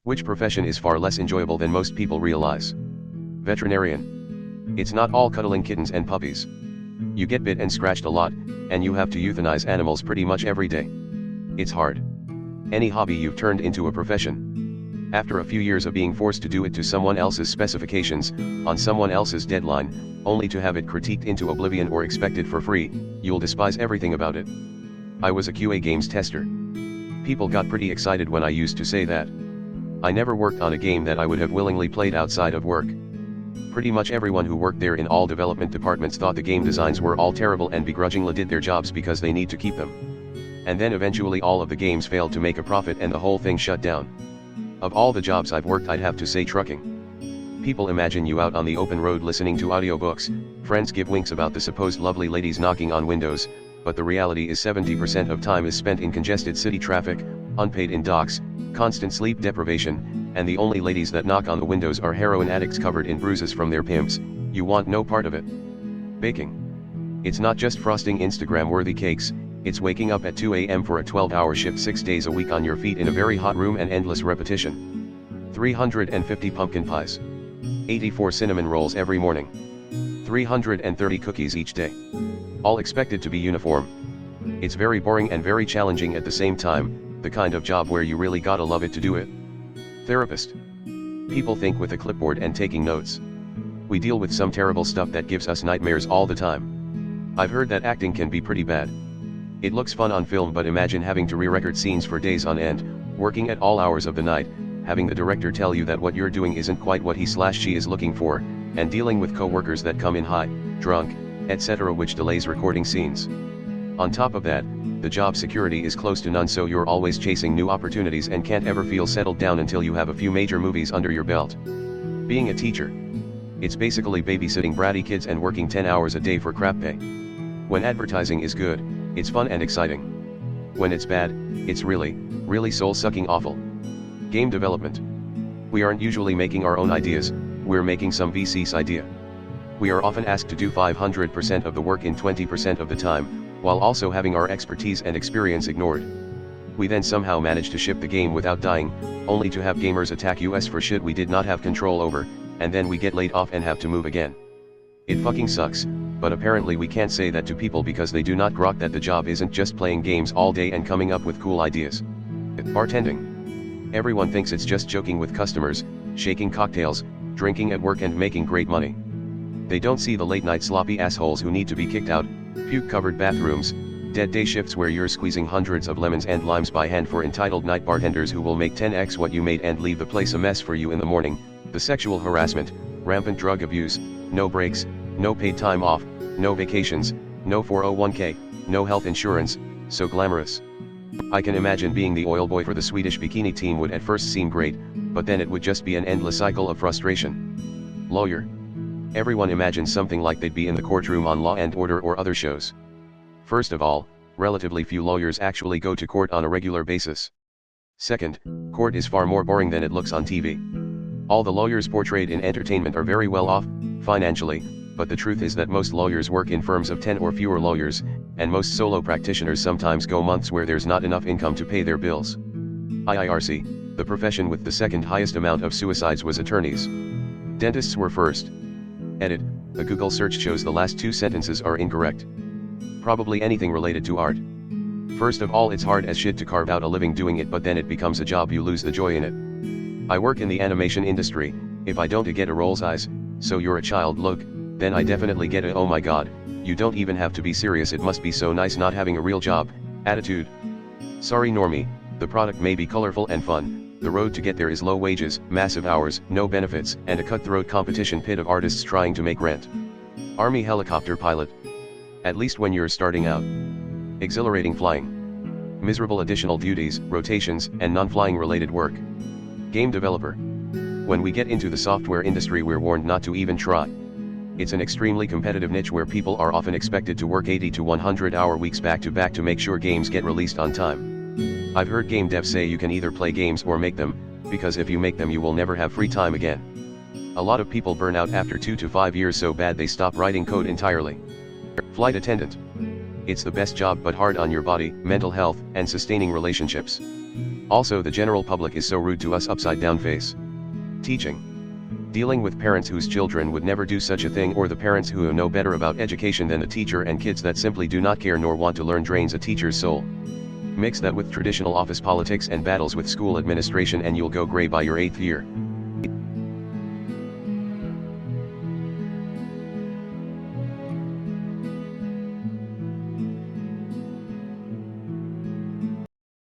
Which profession is far less enjoyable than most people realize? Veterinarian. It's not all cuddling kittens and puppies. You get bit and scratched a lot, and you have to euthanize animals pretty much every day. It's hard. Any hobby you've turned into a profession. After a few years of being forced to do it to someone else's specifications, on someone else's deadline, only to have it critiqued into oblivion or expected for free, you'll despise everything about it. I was a QA games tester. People got pretty excited when I used to say that. I never worked on a game that I would have willingly played outside of work. Pretty much everyone who worked there in all development departments thought the game designs were all terrible and begrudgingly did their jobs because they need to keep them. And then eventually all of the games failed to make a profit and the whole thing shut down. Of all the jobs I've worked, I'd have to say trucking. People imagine you out on the open road listening to audiobooks, friends give winks about the supposed lovely ladies knocking on windows, but the reality is 70% of time is spent in congested city traffic, unpaid in docks, constant sleep deprivation, and the only ladies that knock on the windows are heroin addicts covered in bruises from their pimps. You want no part of it. Baking. It's not just frosting Instagram-worthy cakes, it's waking up at 2 a.m. for a 12-hour shift 6 days a week on your feet in a very hot room and endless repetition. 350 pumpkin pies. 84 cinnamon rolls every morning. 330 cookies each day. All expected to be uniform. It's very boring and very challenging at the same time, the kind of job where you really gotta love it to do it. Therapist. People think with a clipboard and taking notes. We deal with some terrible stuff that gives us nightmares all the time. I've heard that acting can be pretty bad. It looks fun on film, but imagine having to re-record scenes for days on end, working at all hours of the night, having the director tell you that what you're doing isn't quite what he/she is looking for, and dealing with co-workers that come in high, drunk, etc., which delays recording scenes. On top of that, the job security is close to none, so you're always chasing new opportunities and can't ever feel settled down until you have a few major movies under your belt. Being a teacher. It's basically babysitting bratty kids and working 10 hours a day for crap pay. When advertising is good, it's fun and exciting. When it's bad, it's really, really soul-sucking awful. Game development. We aren't usually making our own ideas, we're making some VC's idea. We are often asked to do 500% of the work in 20% of the time, while also having our expertise and experience ignored. We then somehow manage to ship the game without dying, only to have gamers attack us for shit we did not have control over, and then we get laid off and have to move again. It fucking sucks, but apparently we can't say that to people because they do not grok that the job isn't just playing games all day and coming up with cool ideas. Bartending. Everyone thinks it's just joking with customers, shaking cocktails, drinking at work and making great money. They don't see the late-night sloppy assholes who need to be kicked out, puke-covered bathrooms, dead day shifts where you're squeezing hundreds of lemons and limes by hand for entitled night bartenders who will make 10x what you made and leave the place a mess for you in the morning, the sexual harassment, rampant drug abuse, no breaks, no paid time off, no vacations, no 401k, no health insurance, so glamorous. I can imagine being the oil boy for the Swedish bikini team would at first seem great, but then it would just be an endless cycle of frustration. Lawyer. Everyone imagines something like they'd be in the courtroom on Law and Order or other shows. First of all, relatively few lawyers actually go to court on a regular basis. Second, court is far more boring than it looks on TV. All the lawyers portrayed in entertainment are very well off, financially, but the truth is that most lawyers work in firms of 10 or fewer lawyers, and most solo practitioners sometimes go months where there's not enough income to pay their bills. IIRC, the profession with the second highest amount of suicides was attorneys. Dentists were first. Edit, a Google search shows the last 2 sentences are incorrect. Probably anything related to art. First of all, it's hard as shit to carve out a living doing it, but then it becomes a job, you lose the joy in it. I work in the animation industry. If I don't get a roll's eyes, so you're a child look, then I definitely get a oh my god, you don't even have to be serious, it must be so nice not having a real job, attitude. Sorry normie, the product may be colorful and fun, the road to get there is low wages, massive hours, no benefits, and a cutthroat competition pit of artists trying to make rent. Army helicopter pilot. At least when you're starting out. Exhilarating flying. Miserable additional duties, rotations, and non-flying related work. Game developer. When we get into the software industry, we're warned not to even try. It's an extremely competitive niche where people are often expected to work 80 to 100-hour weeks back to back to make sure games get released on time. I've heard game devs say you can either play games or make them, because if you make them you will never have free time again. A lot of people burn out after 2 to 5 years so bad they stop writing code entirely. Flight attendant. It's the best job but hard on your body, mental health, and sustaining relationships. Also, the general public is so rude to us upside down face. Teaching. Dealing with parents whose children would never do such a thing, or the parents who know better about education than the teacher, and kids that simply do not care nor want to learn, drains a teacher's soul. Mix that with traditional office politics and battles with school administration and you'll go gray by your 8th year.